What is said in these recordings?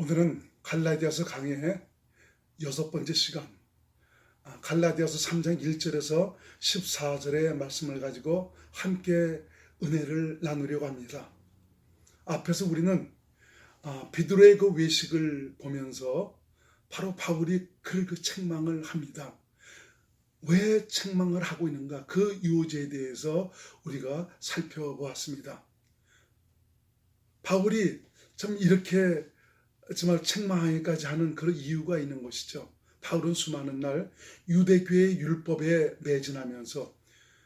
오늘은 갈라디아서 강의 6번째 시간, 갈라디아서 3장 1절에서 14절의 말씀을 가지고 함께 은혜를 나누려고 합니다. 앞에서 우리는 베드로의 그 외식을 보면서 바로 바울이 그 책망을 합니다. 왜 책망을 하고 있는가? 그 요지에 대해서 우리가 살펴보았습니다. 바울이 참 이렇게 정말 책망하기까지 하는 그런 이유가 있는 것이죠. 바울은 수많은 날 유대교의 율법에 매진하면서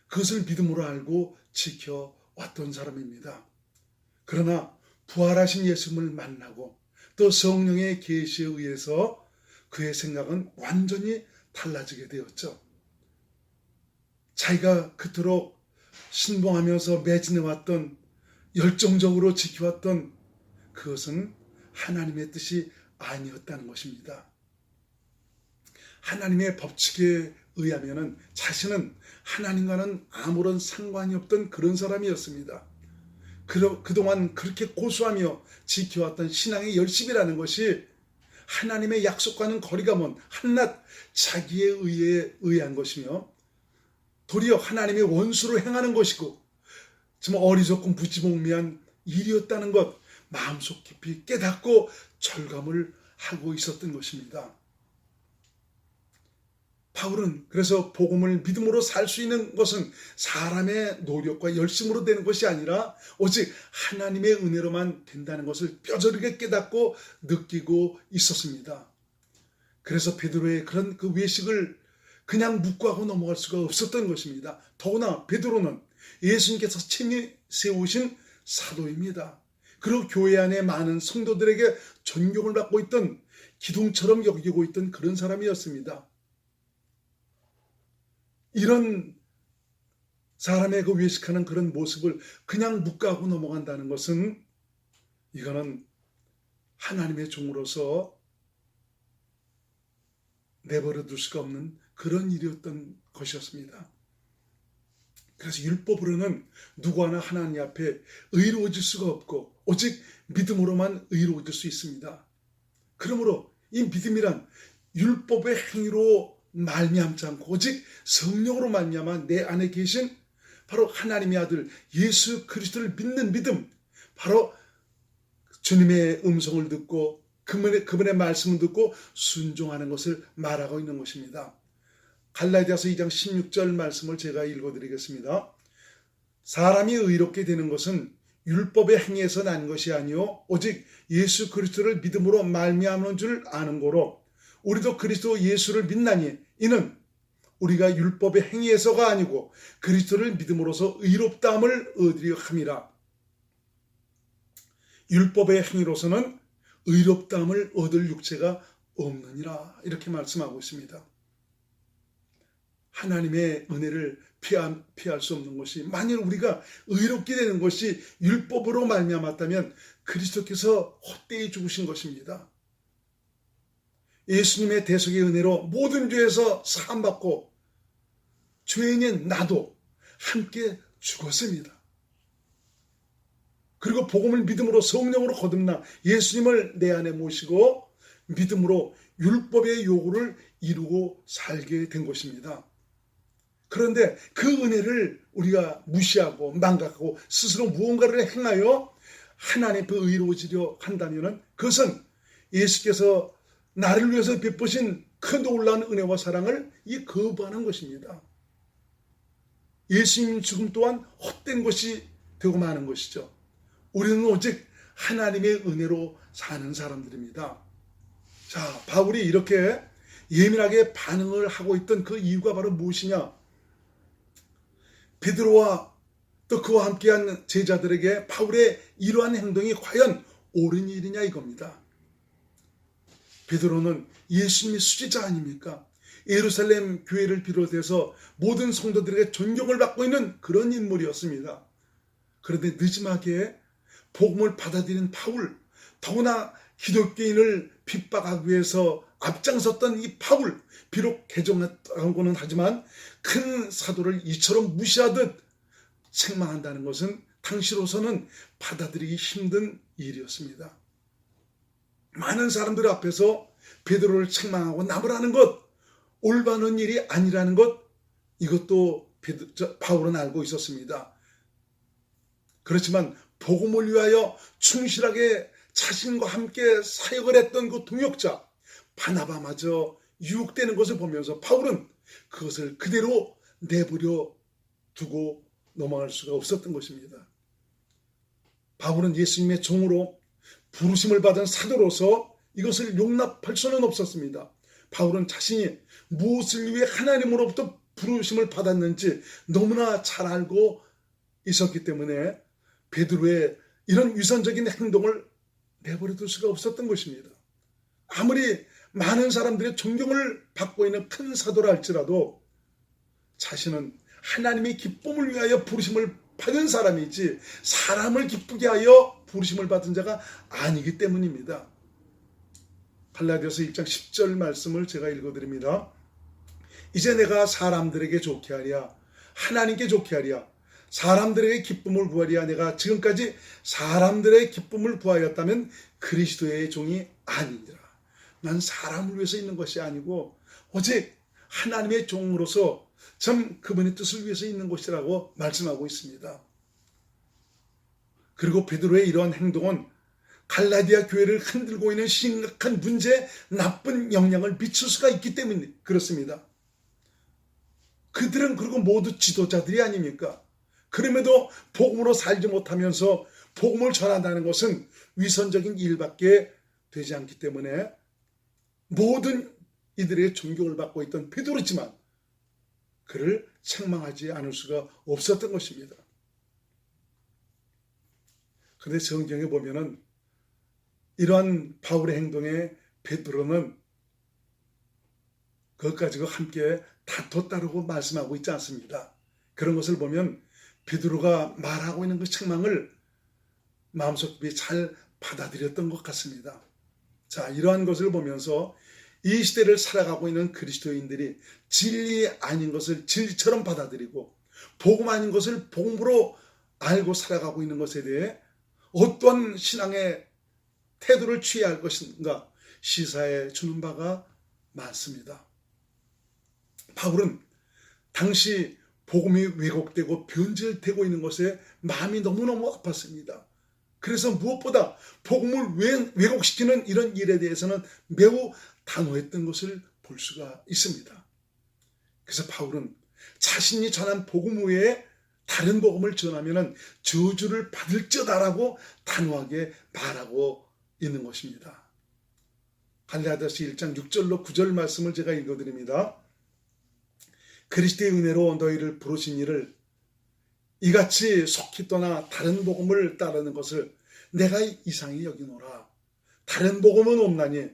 그것을 믿음으로 알고 지켜왔던 사람입니다. 그러나 부활하신 예수님을 만나고 또 성령의 계시에 의해서 그의 생각은 완전히 달라지게 되었죠. 자기가 그토록 신봉하면서 매진해왔던, 열정적으로 지켜왔던 그것은 하나님의 뜻이 아니었다는 것입니다. 하나님의 법칙에 의하면 자신은 하나님과는 아무런 상관이 없던 그런 사람이었습니다. 그동안 그렇게 고수하며 지켜왔던 신앙의 열심이라는 것이 하나님의 약속과는 거리가 먼 한낱 자기의 의에 의한 것이며 도리어 하나님의 원수로 행하는 것이고 정말 어리석고 무지몽매한 일이었다는 것, 마음속 깊이 깨닫고 절감을 하고 있었던 것입니다. 바울은 그래서 복음을 믿음으로 살 수 있는 것은 사람의 노력과 열심으로 되는 것이 아니라 오직 하나님의 은혜로만 된다는 것을 뼈저리게 깨닫고 느끼고 있었습니다. 그래서 베드로의 그런 그 외식을 그냥 묵과하고 넘어갈 수가 없었던 것입니다. 더구나 베드로는 예수님께서 친히 세우신 사도입니다. 그리고 교회 안에 많은 성도들에게 존경을 받고 있던 기둥처럼 여기고 있던 그런 사람이었습니다. 이런 사람의 그 외식하는 그런 모습을 그냥 묵과하고 넘어간다는 것은 이거는 하나님의 종으로서 내버려 둘 수가 없는 그런 일이었던 것이었습니다. 그래서 율법으로는 누구 하나 하나님 앞에 의로워질 수가 없고 오직 믿음으로만 의로워질 수 있습니다. 그러므로 이 믿음이란 율법의 행위로 말미암지 않고 오직 성령으로 말미암아 내 안에 계신 바로 하나님의 아들 예수 그리스도를 믿는 믿음, 바로 주님의 음성을 듣고 그분의 말씀을 듣고 순종하는 것을 말하고 있는 것입니다. 갈라디아서 2장 16절 말씀을 제가 읽어드리겠습니다. 사람이 의롭게 되는 것은 율법의 행위에서 난 것이 아니요 오직 예수 그리스도를 믿음으로 말미암는 줄 아는 거로 우리도 그리스도 예수를 믿나니 이는 우리가 율법의 행위에서가 아니고 그리스도를 믿음으로써 의롭다함을 얻으려 함이라. 율법의 행위로서는 의롭다함을 얻을 육체가 없느니라, 이렇게 말씀하고 있습니다. 하나님의 은혜를 피할 수 없는 것이, 만일 우리가 의롭게 되는 것이 율법으로 말미암았다면 그리스도께서 헛되이 죽으신 것입니다. 예수님의 대속의 은혜로 모든 죄에서 사함받고 죄인인 나도 함께 죽었습니다. 그리고 복음을 믿음으로 성령으로 거듭나 예수님을 내 안에 모시고 믿음으로 율법의 요구를 이루고 살게 된 것입니다. 그런데 그 은혜를 우리가 무시하고 망각하고 스스로 무언가를 행하여 하나님 앞에 의로워지려 한다면 그것은 예수께서 나를 위해서 베푸신 큰 놀라운 은혜와 사랑을 거부하는 것입니다. 예수님 죽음 또한 헛된 것이 되고 마는 것이죠. 우리는 오직 하나님의 은혜로 사는 사람들입니다. 자, 바울이 이렇게 예민하게 반응을 하고 있던 그 이유가 바로 무엇이냐? 베드로와 또 그와 함께한 제자들에게 바울의 이러한 행동이 과연 옳은 일이냐 이겁니다. 베드로는 예수님의 수제자 아닙니까? 예루살렘 교회를 비롯해서 모든 성도들에게 존경을 받고 있는 그런 인물이었습니다. 그런데 늦지막에 복음을 받아들인 바울, 더구나 기독교인을 핍박하기 위해서 앞장섰던 이 바울, 비록 개종했다고는 하지만 큰 사도를 이처럼 무시하듯 책망한다는 것은 당시로서는 받아들이기 힘든 일이었습니다. 많은 사람들 앞에서 베드로를 책망하고 나무라는 것, 올바른 일이 아니라는 것, 이것도 바울은 알고 있었습니다. 그렇지만 복음을 위하여 충실하게 자신과 함께 사역을 했던 그 동역자 바나바마저 유혹되는 것을 보면서 바울은 그것을 그대로 내버려 두고 넘어갈 수가 없었던 것입니다. 바울은 예수님의 종으로 부르심을 받은 사도로서 이것을 용납할 수는 없었습니다. 바울은 자신이 무엇을 위해 하나님으로부터 부르심을 받았는지 너무나 잘 알고 있었기 때문에 베드로의 이런 위선적인 행동을 내버려 둘 수가 없었던 것입니다. 아무리 많은 사람들의 존경을 받고 있는 큰 사도라 할지라도 자신은 하나님의 기쁨을 위하여 부르심을 받은 사람이지 사람을 기쁘게 하여 부르심을 받은 자가 아니기 때문입니다. 갈라디아서 1장 10절 말씀을 제가 읽어드립니다. 이제 내가 사람들에게 좋게 하랴 하나님께 좋게 하랴 사람들에게 기쁨을 구하랴 내가 지금까지 사람들의 기쁨을 구하였다면 그리스도의 종이 아니니라. 난 사람을 위해서 있는 것이 아니고 오직 하나님의 종으로서 참 그분의 뜻을 위해서 있는 것이라고 말씀하고 있습니다. 그리고 베드로의 이러한 행동은 갈라디아 교회를 흔들고 있는 심각한 문제에 나쁜 영향을 미칠 수가 있기 때문에 그렇습니다. 그들은 그리고 모두 지도자들이 아닙니까? 그럼에도 복음으로 살지 못하면서 복음을 전한다는 것은 위선적인 일밖에 되지 않기 때문에 모든 이들의 존경을 받고 있던 베드로지만 그를 책망하지 않을 수가 없었던 것입니다. 그런데 성경에 보면은 이러한 바울의 행동에 베드로는 그것 가지고 함께 다퉜다라고 말씀하고 있지 않습니다. 그런 것을 보면 베드로가 말하고 있는 그 책망을 마음속 깊이 잘 받아들였던 것 같습니다. 자, 이러한 것을 보면서 이 시대를 살아가고 있는 그리스도인들이 진리 아닌 것을 진리처럼 받아들이고 복음 아닌 것을 복음으로 알고 살아가고 있는 것에 대해 어떤 신앙의 태도를 취해야 할 것인가 시사해 주는 바가 많습니다. 바울은 당시 복음이 왜곡되고 변질되고 있는 것에 마음이 너무너무 아팠습니다. 그래서 무엇보다 복음을 왜곡시키는 이런 일에 대해서는 매우 단호했던 것을 볼 수가 있습니다. 그래서 바울은 자신이 전한 복음 외에 다른 복음을 전하면 저주를 받을지어다라고 단호하게 말하고 있는 것입니다. 갈라디아서 1장 6절로 9절 말씀을 제가 읽어드립니다. 그리스도의 은혜로 너희를 부르신 이를 이같이 속히 떠나 다른 복음을 따르는 것을 내가 이상히 여기노라. 다른 복음은 없나니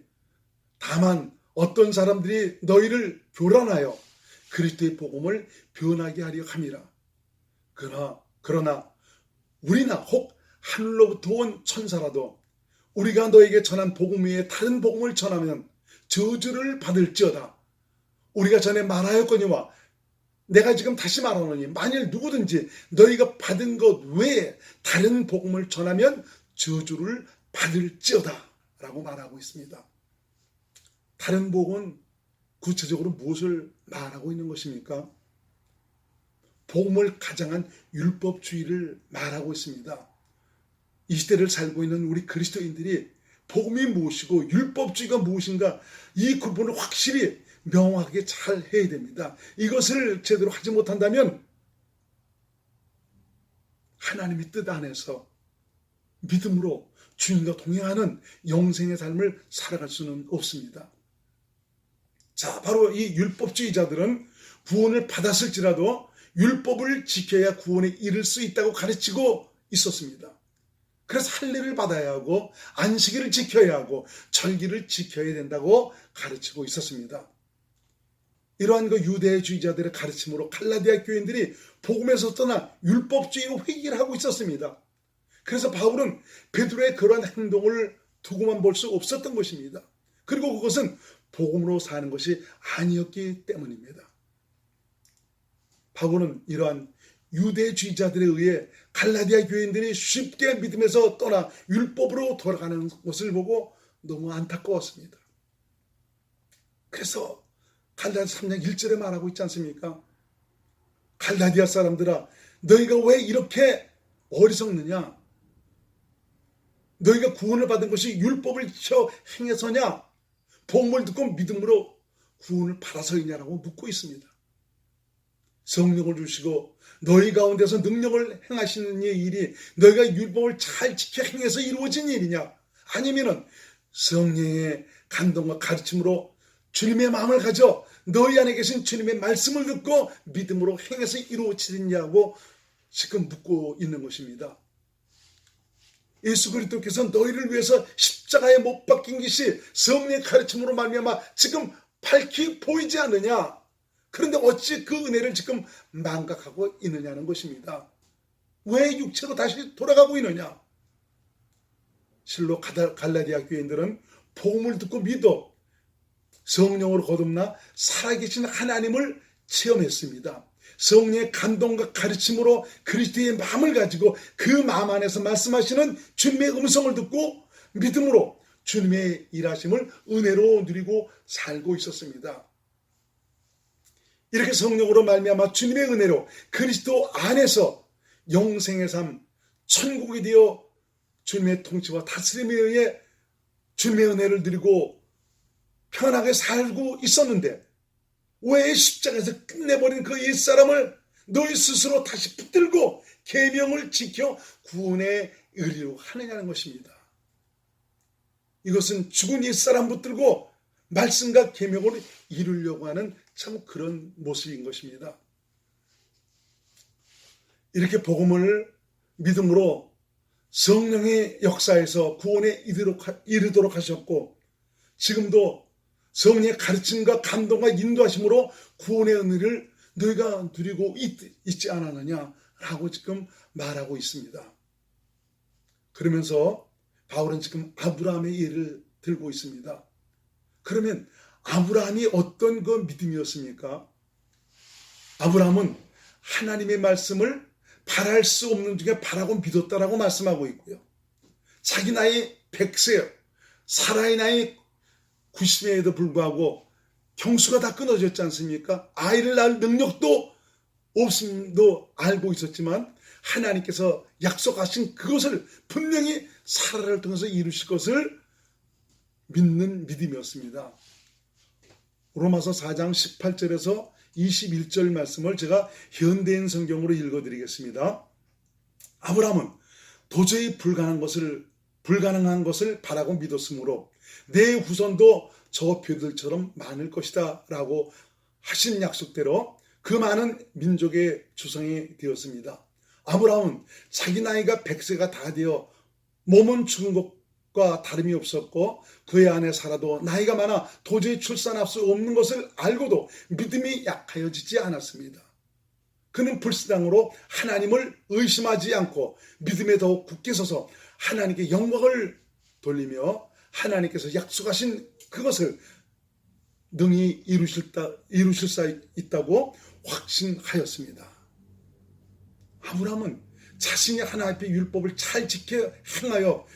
다만 어떤 사람들이 너희를 교란하여 그리스도의 복음을 변하게 하려 함이라. 그러나 우리나 혹 하늘로부터 온 천사라도 우리가 너에게 전한 복음 외에 다른 복음을 전하면 저주를 받을지어다. 우리가 전에 말하였거니와 내가 지금 다시 말하노니 만일 누구든지 너희가 받은 것 외에 다른 복음을 전하면 저주를 받을지어다 라고 말하고 있습니다. 다른 복음은 구체적으로 무엇을 말하고 있는 것입니까? 복음을 가장한 율법주의를 말하고 있습니다. 이 시대를 살고 있는 우리 그리스도인들이 복음이 무엇이고 율법주의가 무엇인가 이 구분을 확실히 명확하게 잘 해야 됩니다. 이것을 제대로 하지 못한다면 하나님의 뜻 안에서 믿음으로 주님과 동행하는 영생의 삶을 살아갈 수는 없습니다. 자, 바로 이 율법주의자들은 구원을 받았을지라도 율법을 지켜야 구원에 이를 수 있다고 가르치고 있었습니다. 그래서 할례를 받아야 하고 안식일을 지켜야 하고 절기를 지켜야 된다고 가르치고 있었습니다. 이러한 그 유대주의자들의 가르침으로 갈라디아 교인들이 복음에서 떠나 율법주의로 회귀를 하고 있었습니다. 그래서 바울은 베드로의 그러한 행동을 두고만 볼 수 없었던 것입니다. 그리고 그것은 복음으로 사는 것이 아니었기 때문입니다. 바울은 이러한 유대주의자들에 의해 갈라디아 교인들이 쉽게 믿음에서 떠나 율법으로 돌아가는 것을 보고 너무 안타까웠습니다. 그래서 갈라디아 3장 1절에 말하고 있지 않습니까? 갈라디아 사람들아, 너희가 왜 이렇게 어리석느냐? 너희가 구원을 받은 것이 율법을 지켜 행해서냐? 복음을 듣고 믿음으로 구원을 받아서이냐라고 묻고 있습니다. 성령을 주시고 너희 가운데서 능력을 행하시는 일이 너희가 율법을 잘 지켜 행해서 이루어진 일이냐? 아니면은 성령의 감동과 가르침으로 주님의 마음을 가져 너희 안에 계신 주님의 말씀을 듣고 믿음으로 행해서 이루어지느냐고 지금 묻고 있는 것입니다. 예수 그리스도께서 너희를 위해서 십자가에 못 박힌 것이 성령의 가르침으로 말미암아 지금 밝히 보이지 않느냐? 그런데 어찌 그 은혜를 지금 망각하고 있느냐는 것입니다. 왜 육체로 다시 돌아가고 있느냐? 실로 갈라디아 교인들은 복음을 듣고 믿어 성령으로 거듭나 살아계신 하나님을 체험했습니다. 성령의 감동과 가르침으로 그리스도의 마음을 가지고 그 마음 안에서 말씀하시는 주님의 음성을 듣고 믿음으로 주님의 일하심을 은혜로 누리고 살고 있었습니다. 이렇게 성령으로 말미암아 주님의 은혜로 그리스도 안에서 영생의 삶, 천국이 되어 주님의 통치와 다스림에 의해 주님의 은혜를 누리고 편하게 살고 있었는데 왜 십자가에서 끝내버린 그 옛사람을 너희 스스로 다시 붙들고 계명을 지켜 구원의 의리로 하느냐는 것입니다. 이것은 죽은 옛사람 붙들고 말씀과 계명을 이루려고 하는 참 그런 모습인 것입니다. 이렇게 복음을 믿음으로 성령의 역사에서 구원에 이르도록 하셨고 지금도 성령의 가르침과 감동과 인도하심으로 구원의 은혜를 너희가 누리고 있지 않았느냐라고 지금 말하고 있습니다. 그러면서 바울은 지금 아브라함의 예를 들고 있습니다. 그러면 아브라함이 어떤 그 믿음이었습니까? 아브라함은 하나님의 말씀을 바랄 수 없는 중에 바라고 믿었다라고 말씀하고 있고요. 자기 나이 100세, 사라의 나이 90세에도 불구하고 경수가 다 끊어졌지 않습니까? 아이를 낳을 능력도 없음도 알고 있었지만 하나님께서 약속하신 그것을 분명히 사라를 통해서 이루실 것을 믿는 믿음이었습니다. 로마서 4장 18절에서 21절 말씀을 제가 현대인 성경으로 읽어드리겠습니다. 아브라함은 도저히 불가능한 것을 바라고 믿었으므로 내 후손도 저 표들처럼 많을 것이다 라고 하신 약속대로 그 많은 민족의 조상이 되었습니다. 아브라함은 자기 나이가 100세가 다 되어 몸은 죽은 것과 다름이 없었고 그의 아내 사라도 나이가 많아 도저히 출산할 수 없는 것을 알고도 믿음이 약하여지지 않았습니다. 그는 불신앙으로 하나님을 의심하지 않고 믿음에 더욱 굳게 서서 하나님께 영광을 돌리며 하나님께서 약속하신 그것을 능히 이루실 수 있다고 확신하였습니다. 아브라함은 자신이 하나님 앞에 율법을 잘 지켜 행하여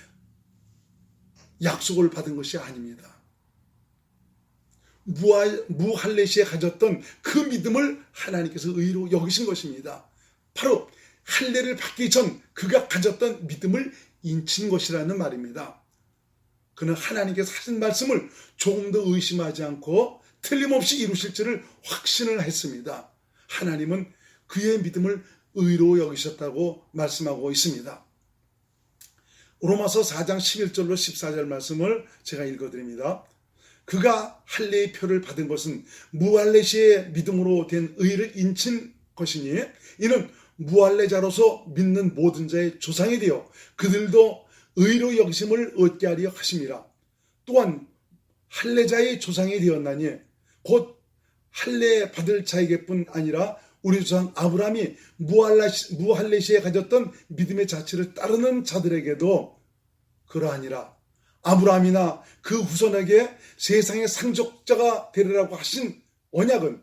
약속을 받은 것이 아닙니다. 무할례시에 가졌던 그 믿음을 하나님께서 의로 여기신 것입니다. 바로 할례를 받기 전 그가 가졌던 믿음을 인친 것이라는 말입니다. 그는 하나님께서 하신 말씀을 조금도 의심하지 않고 틀림없이 이루실 줄을 확신을 했습니다. 하나님은 그의 믿음을 의로 여기셨다고 말씀하고 있습니다. 로마서 4장 11절로 14절 말씀을 제가 읽어드립니다. 그가 할례의 표를 받은 것은 무할례시의 믿음으로 된 의를 인친 것이니 이는 무할례자로서 믿는 모든 자의 조상이 되어 그들도 의로 여기심을 얻게 하려 하심이라. 또한 할례자의 조상이 되었나니 곧 할례 받을 자에게뿐 아니라 우리 조상 아브라함이 무할례시에 가졌던 믿음의 자체를 따르는 자들에게도 그러하니라. 아브라함이나 그 후손에게 세상의 상속자가 되리라고 하신 언약은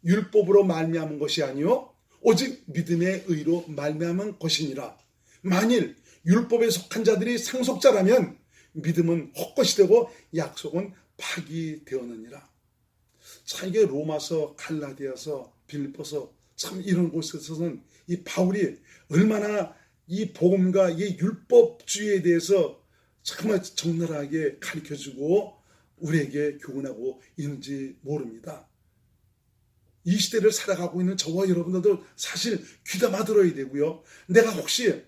율법으로 말미암은 것이 아니요 오직 믿음의 의로 말미암은 것이니라. 만일 율법에 속한 자들이 상속자라면 믿음은 헛것이 되고 약속은 파기되었느니라. 참 이게 로마서, 갈라디아서, 빌립보서 참 이런 곳에서는 이 바울이 얼마나 이 복음과 이 율법주의에 대해서 정말 적나라하게 가르쳐주고 우리에게 교훈하고 있는지 모릅니다. 이 시대를 살아가고 있는 저와 여러분들도 사실 귀담아 들어야 되고요. 내가 혹시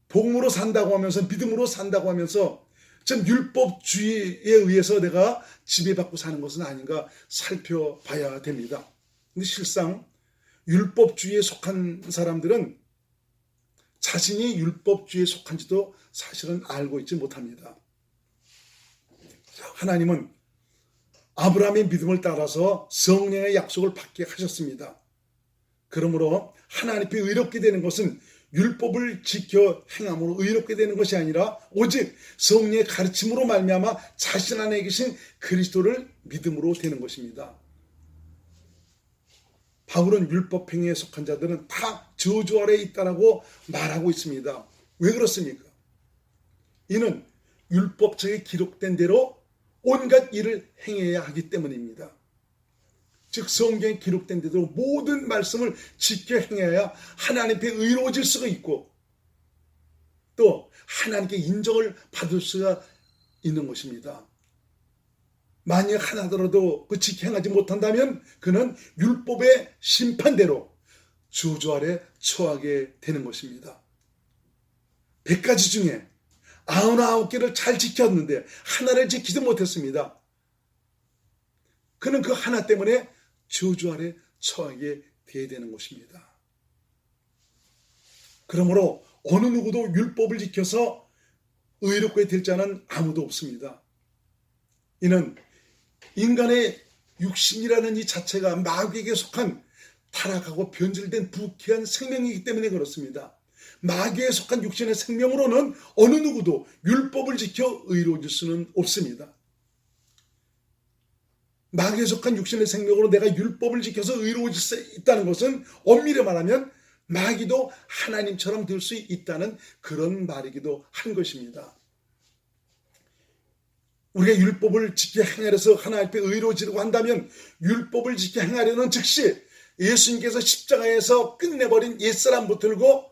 복음으로 산다고 하면서, 믿음으로 산다고 하면서 좀 율법주의에 의해서 내가 지배받고 사는 것은 아닌가 살펴봐야 됩니다. 근데 실상 율법주의에 속한 사람들은 자신이 율법주의에 속한지도 사실은 알고 있지 못합니다. 하나님은 아브라함의 믿음을 따라서 성령의 약속을 받게 하셨습니다. 그러므로 하나님께 의롭게 되는 것은 율법을 지켜 행함으로 의롭게 되는 것이 아니라 오직 성령의 가르침으로 말미암아 자신 안에 계신 그리스도를 믿음으로 되는 것입니다. 바울은 율법 행위에 속한 자들은 다 저주 아래에 있다라고 말하고 있습니다. 왜 그렇습니까? 이는 율법책에 기록된 대로 온갖 일을 행해야 하기 때문입니다. 즉 성경에 기록된 대로 모든 말씀을 지켜 행해야 하나님께 의로워질 수가 있고 또 하나님께 인정을 받을 수가 있는 것입니다. 만약 하나더라도 그 지켜 행하지 못한다면 그는 율법의 심판대로 저주 아래 처하게 되는 것입니다. 100가지 중에 99개를 잘 지켰는데 하나를 지키지 못했습니다. 그는 그 하나 때문에 저주 아래 처하게 되어야 되는 것입니다. 그러므로 어느 누구도 율법을 지켜서 의롭게 될 자는 아무도 없습니다. 이는 인간의 육신이라는 이 자체가 마귀에게 속한 타락하고 변질된 부패한 생명이기 때문에 그렇습니다. 마귀에 속한 육신의 생명으로는 어느 누구도 율법을 지켜 의로워질 수는 없습니다. 마귀에 속한 육신의 생명으로 내가 율법을 지켜서 의로워질 수 있다는 것은 엄밀히 말하면 마귀도 하나님처럼 될 수 있다는 그런 말이기도 한 것입니다. 우리가 율법을 지켜 행하려서 하나님 앞에 의로워지려고 한다면 율법을 지켜 행하려는 즉시 예수님께서 십자가에서 끝내버린 옛사람 붙들고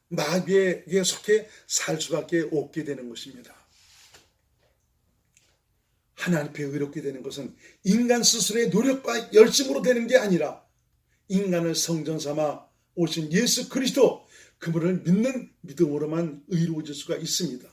마귀에게 속해 살 수밖에 없게 되는 것입니다. 하나님 앞에 의롭게 되는 것은 인간 스스로의 노력과 열심으로 되는 게 아니라 인간을 성전 삼아 오신 예수 그리스도 그분을 믿는 믿음으로만 의로워질 수가 있습니다.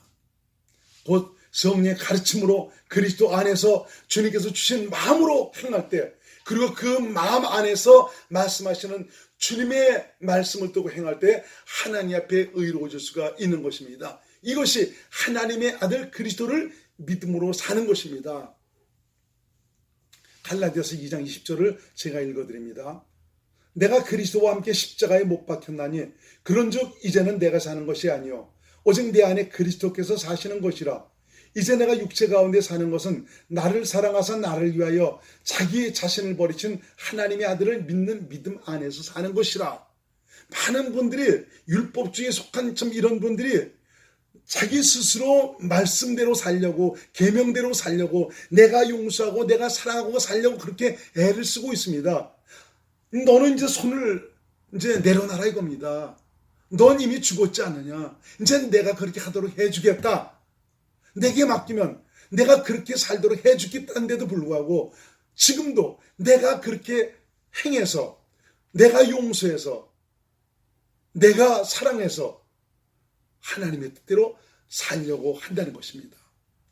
곧 성령의 가르침으로 그리스도 안에서 주님께서 주신 마음으로 행할 때 그리고 그 마음 안에서 말씀하시는 주님의 말씀을 두고 행할 때 하나님 앞에 의로워질 수가 있는 것입니다. 이것이 하나님의 아들 그리스도를 믿음으로 사는 것입니다. 갈라디아서 2장 20절을 제가 읽어드립니다. 내가 그리스도와 함께 십자가에 못 박혔나니 그런즉 이제는 내가 사는 것이 아니요 오직 내 안에 그리스도께서 사시는 것이라. 이제 내가 육체 가운데 사는 것은 나를 사랑하사 나를 위하여 자기 자신을 버리신 하나님의 아들을 믿는 믿음 안에서 사는 것이라. 많은 분들이 율법주의에 속한 참 이런 분들이 자기 스스로 말씀대로 살려고 계명대로 살려고 내가 용서하고 내가 사랑하고 살려고 그렇게 애를 쓰고 있습니다. 너는 이제 손을 이제 내려놔라 이겁니다. 넌 이미 죽었지 않느냐. 이제 내가 그렇게 하도록 해주겠다. 내게 맡기면 내가 그렇게 살도록 해주겠다는데도 불구하고 지금도 내가 그렇게 행해서 내가 용서해서 내가 사랑해서 하나님의 뜻대로 살려고 한다는 것입니다.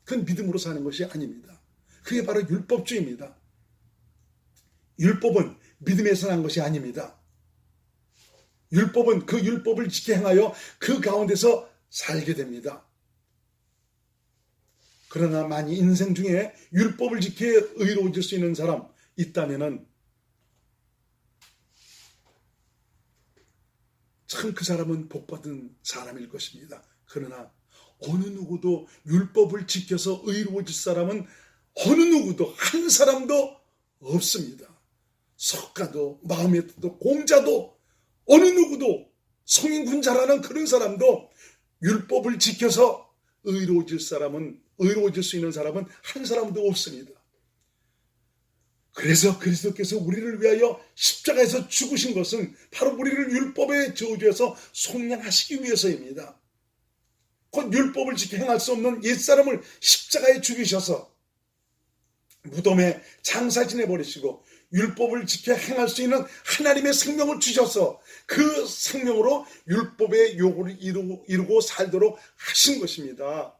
그건 믿음으로 사는 것이 아닙니다. 그게 바로 율법주의입니다. 율법은 믿음에서 난 것이 아닙니다. 율법은 그 율법을 지켜 행하여 그 가운데서 살게 됩니다. 그러나 만약 인생 중에 율법을 지켜 의로워질 수 있는 사람 있다면은 참 그 사람은 복받은 사람일 것입니다. 그러나 어느 누구도 율법을 지켜서 의로워질 사람은 어느 누구도 한 사람도 없습니다. 석가도 마음의 뜻도 공자도 어느 누구도 성인군자라는 그런 사람도 율법을 지켜서 의로워질 사람은 의로워질 수 있는 사람은 한 사람도 없습니다. 그래서 그리스도께서 우리를 위하여 십자가에서 죽으신 것은 바로 우리를 율법의 저주에서 속량하시기 위해서입니다. 곧 율법을 지켜 행할 수 없는 옛사람을 십자가에 죽이셔서 무덤에 장사 지내버리시고 율법을 지켜 행할 수 있는 하나님의 생명을 주셔서 그 생명으로 율법의 요구를 이루고 살도록 하신 것입니다.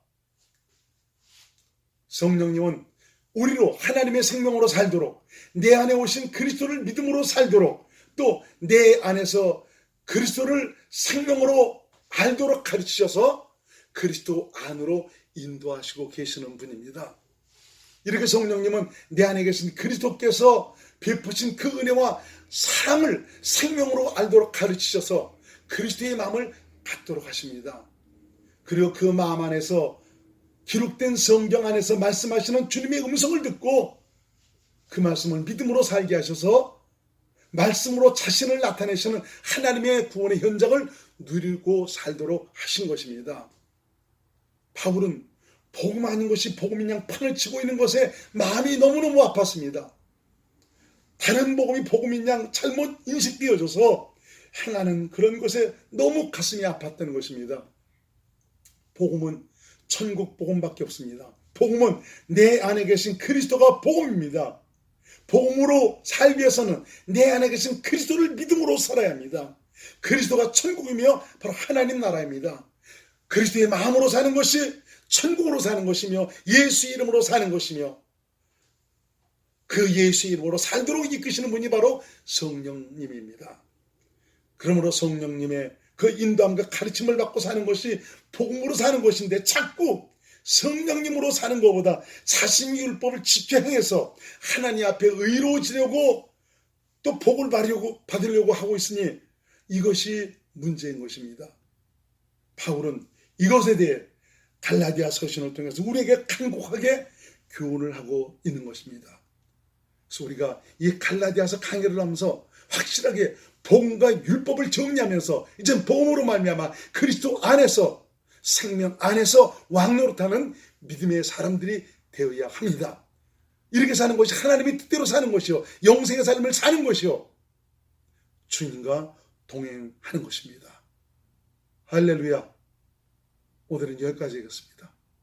성령님은 우리로 하나님의 생명으로 살도록, 내 안에 오신 그리스도를 믿음으로 살도록, 또 내 안에서 그리스도를 생명으로 알도록 가르치셔서 그리스도 안으로 인도하시고 계시는 분입니다. 이렇게 성령님은 내 안에 계신 그리스도께서 베푸신 그 은혜와 사랑을 생명으로 알도록 가르치셔서 그리스도의 마음을 갖도록 하십니다. 그리고 그 마음 안에서 기록된 성경 안에서 말씀하시는 주님의 음성을 듣고 그 말씀을 믿음으로 살게 하셔서 말씀으로 자신을 나타내시는 하나님의 구원의 현장을 누리고 살도록 하신 것입니다. 바울은 복음 아닌 것이 복음인 양 판을 치고 있는 것에 마음이 너무너무 아팠습니다. 다른 복음이 복음인 양 잘못 인식되어져서 행하는 그런 것에 너무 가슴이 아팠다는 것입니다. 복음은 천국 복음밖에 없습니다. 복음은 내 안에 계신 그리스도가 복음입니다. 복음으로 살기 위해서는 내 안에 계신 그리스도를 믿음으로 살아야 합니다. 그리스도가 천국이며 바로 하나님 나라입니다. 그리스도의 마음으로 사는 것이 천국으로 사는 것이며 예수 이름으로 사는 것이며 그 예수 이름으로 살도록 이끄시는 분이 바로 성령님입니다. 그러므로 성령님의 그 인도함과 가르침을 받고 사는 것이 복음으로 사는 것인데 자꾸 성령님으로 사는 것보다 자신이 율법을 지켜 행해서 하나님 앞에 의로워지려고 또 복을 받으려고 하고 있으니 이것이 문제인 것입니다. 바울은 이것에 대해 갈라디아 서신을 통해서 우리에게 간곡하게 교훈을 하고 있는 것입니다. 그래서 우리가 이 갈라디아서 강해를 하면서 확실하게 복음과 율법을 정리하면서 이제 복음으로 말미암아 그리스도 안에서 생명 안에서 왕노릇하는 믿음의 사람들이 되어야 합니다. 이렇게 사는 것이 하나님의 뜻대로 사는 것이요, 영생의 삶을 사는 것이요, 주님과 동행하는 것입니다. 할렐루야. 오늘은 여기까지 하겠습니다.